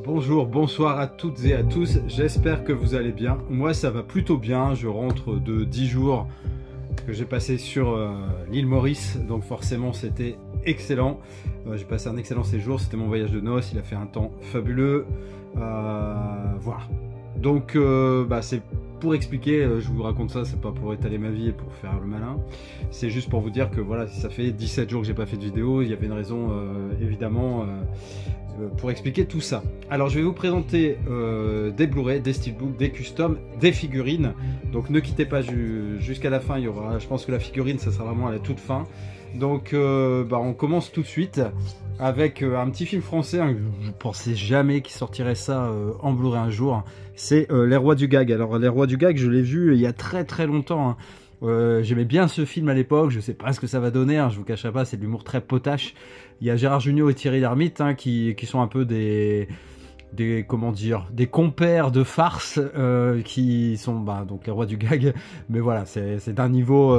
Bonjour, bonsoir à toutes et à tous, j'espère que vous allez bien. Moi ça va plutôt bien, je rentre de 10 jours que j'ai passé sur l'île Maurice, donc forcément c'était excellent. J'ai passé un excellent séjour, c'était mon voyage de noces, il a fait un temps fabuleux. Voilà, donc c'est pour expliquer, je vous raconte ça, c'est pas pour étaler ma vie et pour faire le malin, c'est juste pour vous dire que voilà, ça fait 17 jours que j'ai pas fait de vidéo, il y avait une raison évidemment pour expliquer tout ça. Alors je vais vous présenter des Blu-ray, des steelbooks, des customs, des figurines, donc ne quittez pas jusqu'à la fin, il y aura, je pense que la figurine ça sera vraiment à la toute fin. Donc on commence tout de suite avec un petit film français, hein, je ne pensais jamais qu'il sortirait ça en Blu-ray un jour, c'est Les Rois du Gag. Alors Les Rois du Gag, je l'ai vu il y a très longtemps, hein. J'aimais bien ce film à l'époque, je sais pas ce que ça va donner, hein, je vous cacherai pas, c'est de l'humour très potache. Il y a Gérard Jugnot et Thierry Lhermitte, hein, qui sont un peu des comment dire, des compères de farce qui sont donc les Rois du Gag, mais voilà, c'est d'un niveau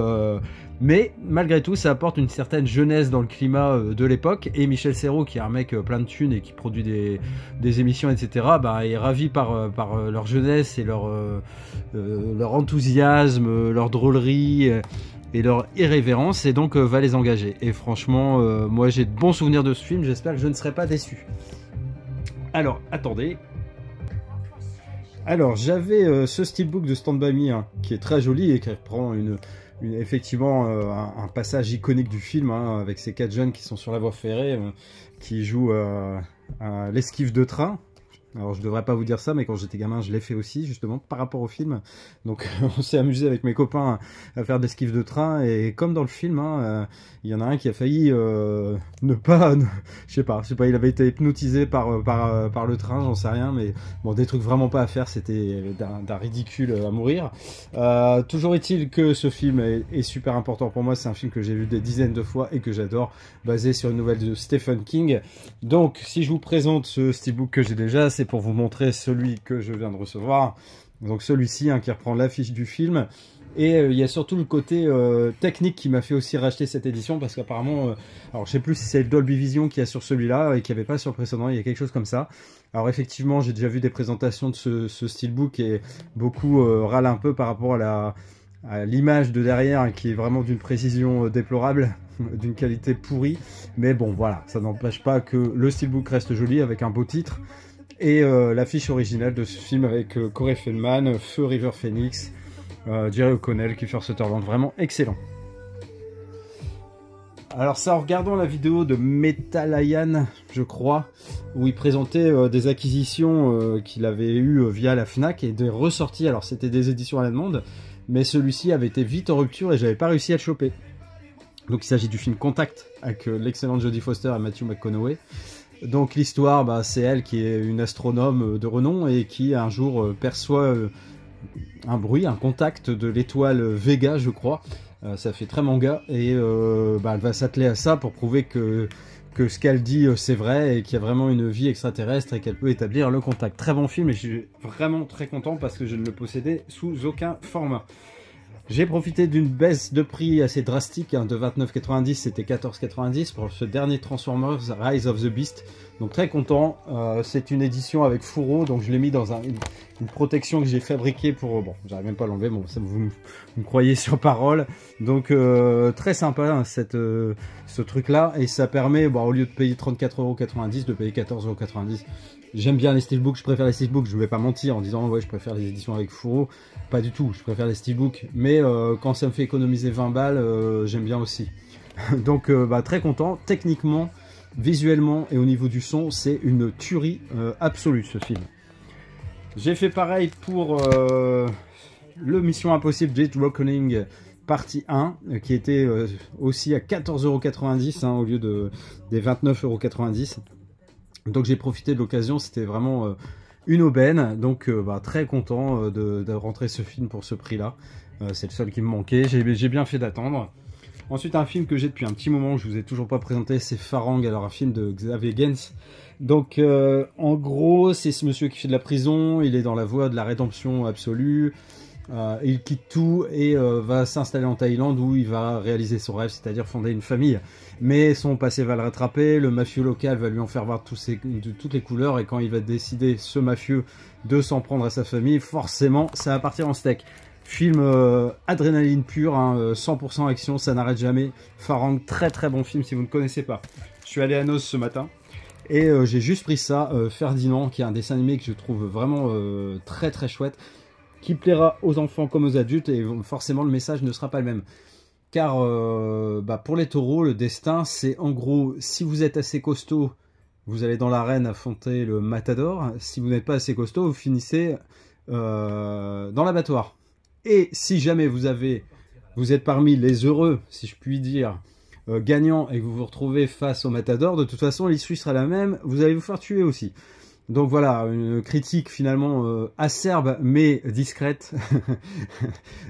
mais malgré tout ça apporte une certaine jeunesse dans le climat de l'époque, et Michel Serrault, qui est un mec plein de thunes et qui produit des émissions etc, est ravi par leur jeunesse et leur enthousiasme, leur drôlerie et leur irrévérence, et donc va les engager. Et franchement moi j'ai de bons souvenirs de ce film, j'espère que je ne serai pas déçu. Alors, attendez. Alors, j'avais ce steelbook de Stand By Me, hein, qui est très joli et qui reprend effectivement un passage iconique du film, hein, avec ces 4 jeunes qui sont sur la voie ferrée, qui jouent à l'esquive de train. Alors je devrais pas vous dire ça, mais quand j'étais gamin je l'ai fait aussi, justement par rapport au film. Donc on s'est amusé avec mes copains à faire des esquives de train, et comme dans le film, hein, il y en a un qui a failli je sais pas, il avait été hypnotisé par le train, j'en sais rien, mais bon, des trucs vraiment pas à faire, c'était d'un ridicule à mourir. Toujours est-il que ce film est super important pour moi, c'est un film que j'ai vu des dizaines de fois et que j'adore, basé sur une nouvelle de Stephen King. Donc si je vous présente ce steelbook que j'ai déjà, c'est pour vous montrer celui que je viens de recevoir, donc celui-ci, hein, qui reprend l'affiche du film. Et il y a surtout le côté technique qui m'a fait aussi racheter cette édition, parce qu'apparemment, alors je sais plus si c'est le Dolby Vision qu'il y a sur celui-là et qu'il n'y avait pas sur le précédent, il y a quelque chose comme ça. Alors effectivement, j'ai déjà vu des présentations de ce steelbook et beaucoup râlent un peu par rapport à l'image de derrière, hein, qui est vraiment d'une précision déplorable, d'une qualité pourrie. Mais bon, voilà, ça n'empêche pas que le steelbook reste joli avec un beau titre. Et l'affiche originale de ce film avec Corey Feldman, Feu River Phoenix, Jerry O'Connell, Kiefer Sutherland, vraiment excellent. Alors ça, en regardant la vidéo de Metalayan, je crois, où il présentait des acquisitions qu'il avait eues via la Fnac et des ressorties. Alors c'était des éditions à la demande, mais celui-ci avait été vite en rupture et j'avais pas réussi à le choper. Donc il s'agit du film Contact avec l'excellente Jodie Foster et Matthew McConaughey. Donc l'histoire, c'est elle qui est une astronome de renom et qui un jour perçoit un bruit, un contact de l'étoile Vega, je crois. Ça fait très manga, et elle va s'atteler à ça pour prouver que ce qu'elle dit c'est vrai et qu'il y a vraiment une vie extraterrestre et qu'elle peut établir le contact. Très bon film, et je suis vraiment très content parce que je ne le possédais sous aucun format. J'ai profité d'une baisse de prix assez drastique, hein, de 29,90, c'était 14,90 pour ce dernier Transformers Rise of the Beast. Donc très content, c'est une édition avec fourreau, donc je l'ai mis dans une protection que j'ai fabriquée pour... Bon, j'arrive même pas à l'enlever, bon, ça, vous me croyez sur parole. Donc très sympa, hein, ce truc-là, et ça permet, au lieu de payer 34,90 €, de payer 14,90 €. J'aime bien les steelbooks, je préfère les steelbooks, je ne vais pas mentir en disant ouais je préfère les éditions avec fourreau, pas du tout, je préfère les steelbooks, mais quand ça me fait économiser 20 balles, j'aime bien aussi. Donc très content, techniquement, visuellement et au niveau du son, c'est une tuerie absolue ce film. J'ai fait pareil pour le Mission Impossible Jet Reckoning partie 1, qui était aussi à 14,90 €, hein, au lieu des 29,90 €. Donc j'ai profité de l'occasion, c'était vraiment une aubaine, donc très content de rentrer ce film pour ce prix-là. C'est le seul qui me manquait, j'ai bien fait d'attendre. Ensuite, un film que j'ai depuis un petit moment, que je vous ai toujours pas présenté, c'est Farang, alors un film de Xavier Gens. Donc en gros, c'est ce monsieur qui fait de la prison, il est dans la voie de la rédemption absolue. Il quitte tout et va s'installer en Thaïlande où il va réaliser son rêve, c'est-à-dire fonder une famille. Mais son passé va le rattraper, le mafieux local va lui en faire voir de toutes les couleurs, et quand il va décider, ce mafieux, de s'en prendre à sa famille, forcément ça va partir en steak. Film adrénaline pure, hein, 100% action, ça n'arrête jamais. Farang, très très bon film si vous ne connaissez pas. Je suis allé à Noz ce matin et j'ai juste pris ça, Ferdinand, qui est un dessin animé que je trouve vraiment très très chouette, qui plaira aux enfants comme aux adultes, et forcément le message ne sera pas le même. Car pour les taureaux, le destin, c'est en gros, si vous êtes assez costaud, vous allez dans l'arène affronter le matador. Si vous n'êtes pas assez costaud, vous finissez dans l'abattoir. Et si jamais vous êtes parmi les heureux, si je puis dire, gagnants, et que vous vous retrouvez face au matador, de toute façon l'issue sera la même, vous allez vous faire tuer aussi. Donc voilà, une critique finalement acerbe mais discrète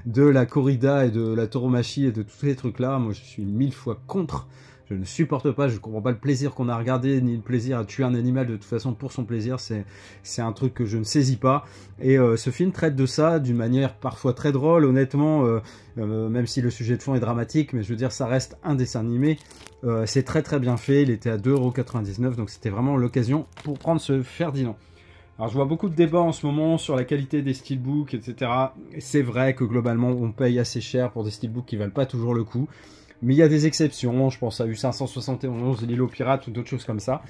de la corrida et de la tauromachie et de tous ces trucs là. Moi je suis 1000 fois contre. Je ne supporte pas, je ne comprends pas le plaisir qu'on a à regarder, ni le plaisir à tuer un animal de toute façon pour son plaisir. C'est un truc que je ne saisis pas. Et ce film traite de ça d'une manière parfois très drôle, honnêtement, même si le sujet de fond est dramatique, mais je veux dire, ça reste un dessin animé. C'est très très bien fait, il était à 2,99 €, donc c'était vraiment l'occasion pour prendre ce Ferdinand. Alors je vois beaucoup de débats en ce moment sur la qualité des steelbooks, etc. C'est vrai que globalement on paye assez cher pour des steelbooks qui ne valent pas toujours le coup. Mais il y a des exceptions, je pense à U571, L'île aux pirates ou d'autres choses comme ça.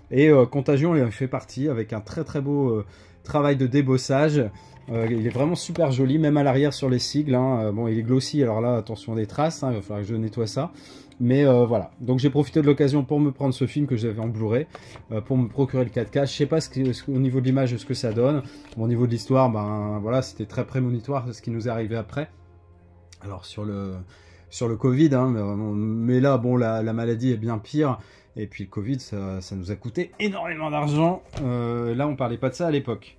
Et Contagion il en fait partie avec un très très beau travail de débossage. Il est vraiment super joli, même à l'arrière sur les sigles. Hein. Bon, il est glossy, alors là, attention des traces, hein, il va falloir que je nettoie ça. Mais voilà, donc j'ai profité de l'occasion pour me prendre ce film que j'avais en Blu-ray, pour me procurer le 4K. Je sais pas au niveau de l'image ce que ça donne. Bon, au niveau de l'histoire, ben voilà, c'était très prémonitoire ce qui nous est arrivé après. Alors sur le Covid, hein, mais là, bon, la maladie est bien pire. Et puis le Covid, ça nous a coûté énormément d'argent. Là, on parlait pas de ça à l'époque.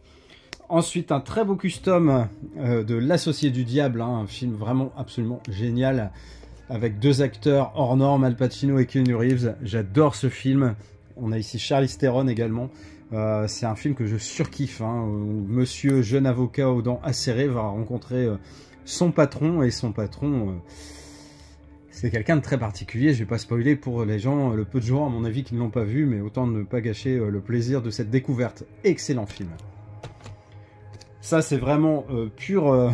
Ensuite, un très beau custom de L'Associé du Diable, hein, un film vraiment absolument génial, avec deux acteurs hors normes, Al Pacino et Keanu Reeves. J'adore ce film. On a ici Charlize Theron également. C'est un film que je surkiffe, hein, où monsieur, jeune avocat aux dents acérées, va rencontrer son patron, et son patron... c'est quelqu'un de très particulier. Je vais pas spoiler pour les gens, le peu de gens à mon avis qui ne l'ont pas vu, mais autant ne pas gâcher le plaisir de cette découverte. Excellent film. Ça c'est vraiment pure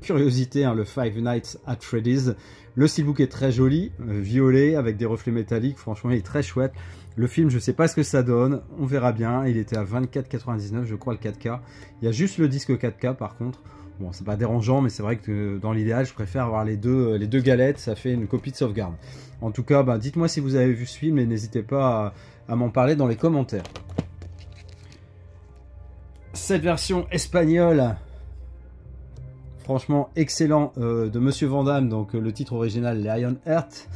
curiosité, hein, le Five Nights at Freddy's. Le steelbook est très joli, violet avec des reflets métalliques, franchement il est très chouette. Le film, je sais pas ce que ça donne, on verra bien. Il était à 24,99 € je crois, le 4K. Il y a juste le disque 4K par contre. Bon, c'est pas dérangeant, mais c'est vrai que dans l'idéal, je préfère avoir les deux galettes, ça fait une copie de sauvegarde. En tout cas, bah, dites-moi si vous avez vu ce film et n'hésitez pas à m'en parler dans les commentaires. Cette version espagnole, franchement excellent, de Monsieur Van Damme, donc le titre original Lionheart.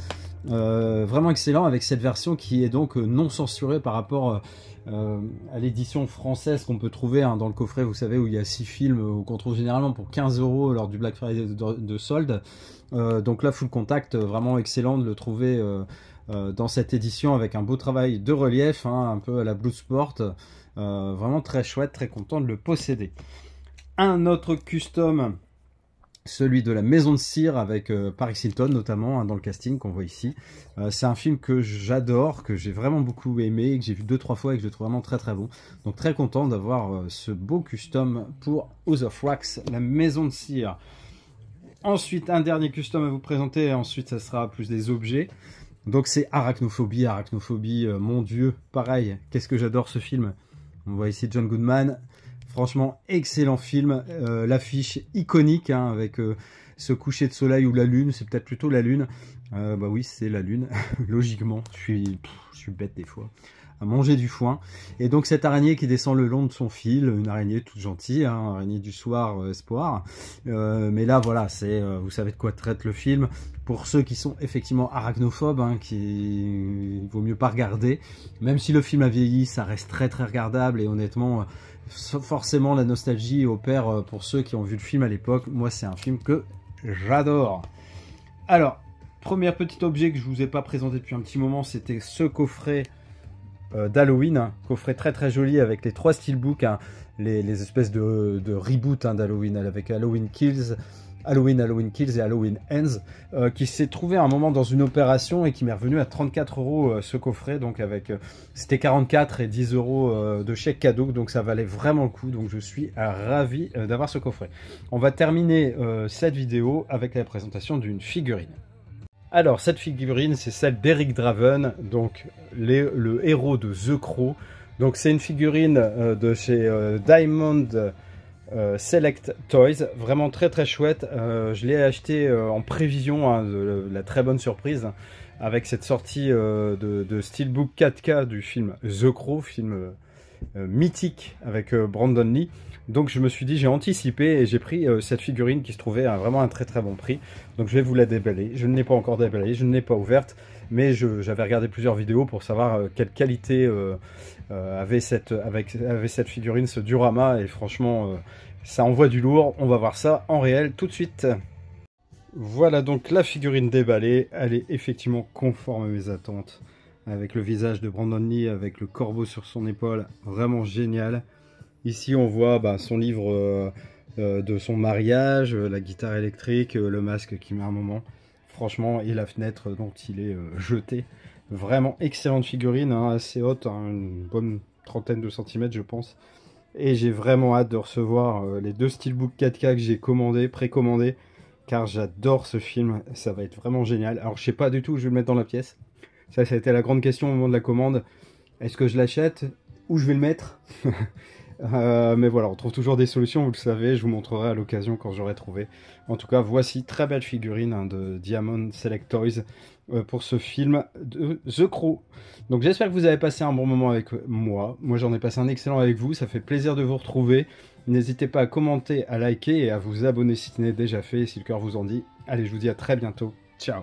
Vraiment excellent, avec cette version qui est donc non censurée par rapport à l'édition française qu'on peut trouver, hein, dans le coffret, vous savez, où il y a 6 films qu'on trouve généralement pour 15 € lors du Black Friday de solde. Donc là, Full Contact, vraiment excellent de le trouver dans cette édition avec un beau travail de relief, hein, un peu à la Bloodsport. Vraiment très chouette, très content de le posséder. Un autre custom, celui de la Maison de Cire, avec Paris Hilton notamment, hein, dans le casting qu'on voit ici. C'est un film que j'adore, que j'ai vraiment beaucoup aimé, que j'ai vu 2-3 fois et que je trouve vraiment très très bon. Donc très content d'avoir ce beau custom pour House of Wax, la Maison de Cire. Ensuite, un dernier custom à vous présenter, et ensuite ça sera plus des objets. Donc c'est Arachnophobie, mon Dieu, pareil, qu'est-ce que j'adore ce film. On voit ici John Goodman. Franchement, excellent film, l'affiche iconique, hein, avec ce coucher de soleil ou la lune, c'est peut-être plutôt la lune. Bah oui, c'est la lune, logiquement, je suis bête des fois, à manger du foin. Et donc cette araignée qui descend le long de son fil, une araignée toute gentille, hein, araignée du soir, espoir. Mais là, voilà, vous savez de quoi traite le film. Pour ceux qui sont effectivement arachnophobes, hein, il vaut mieux pas regarder. Même si le film a vieilli, ça reste très très regardable, et honnêtement... forcément la nostalgie opère pour ceux qui ont vu le film à l'époque. Moi c'est un film que j'adore. Alors, premier petit objet que je vous ai pas présenté depuis un petit moment, c'était ce coffret d'Halloween, hein. Coffret très très joli avec les 3 steelbooks, hein, les espèces de reboot, hein, d'Halloween, avec Halloween Kills, Halloween Kills et Halloween Ends, qui s'est trouvé à un moment dans une opération et qui m'est revenu à 34 € ce coffret, donc avec c'était 44 et 10 € de chèque cadeau, donc ça valait vraiment le coup, donc je suis ravi d'avoir ce coffret. On va terminer cette vidéo avec la présentation d'une figurine. Alors cette figurine, c'est celle d'Eric Draven, donc le héros de The Crow. Donc c'est une figurine de chez Diamond Select Toys, vraiment très très chouette. Je l'ai acheté en prévision, hein, de la très bonne surprise, avec cette sortie de Steelbook 4K du film The Crow, film mythique avec Brandon Lee. Donc je me suis dit, j'ai anticipé et j'ai pris cette figurine qui se trouvait à vraiment un très très bon prix. Donc je vais vous la déballer. Je ne l'ai pas encore déballée, je ne l'ai pas ouverte, mais j'avais regardé plusieurs vidéos pour savoir quelle qualité avait cette figurine, ce diorama, et franchement ça envoie du lourd. On va voir ça en réel tout de suite. Voilà donc la figurine déballée, elle est effectivement conforme à mes attentes, avec le visage de Brandon Lee, avec le corbeau sur son épaule, vraiment génial. Ici on voit son livre de son mariage, la guitare électrique, le masque qui met un moment, franchement, et la fenêtre dont il est jeté. Vraiment excellente figurine, hein, assez haute, hein, une bonne trentaine de centimètres je pense. Et j'ai vraiment hâte de recevoir les 2 Steelbook 4K que j'ai précommandé, car j'adore ce film, ça va être vraiment génial. Alors je sais pas du tout où je vais le mettre dans la pièce, ça a été la grande question au moment de la commande. Est-ce que je l'achète? Où je vais le mettre? Mais voilà, on trouve toujours des solutions, vous le savez, je vous montrerai à l'occasion quand j'aurai trouvé. En tout cas, voici très belle figurine, hein, de Diamond Select Toys pour ce film de The Crow. Donc j'espère que vous avez passé un bon moment avec moi. Moi j'en ai passé un excellent avec vous, ça fait plaisir de vous retrouver. N'hésitez pas à commenter, à liker et à vous abonner si ce n'est déjà fait, si le cœur vous en dit. Allez, je vous dis à très bientôt. Ciao!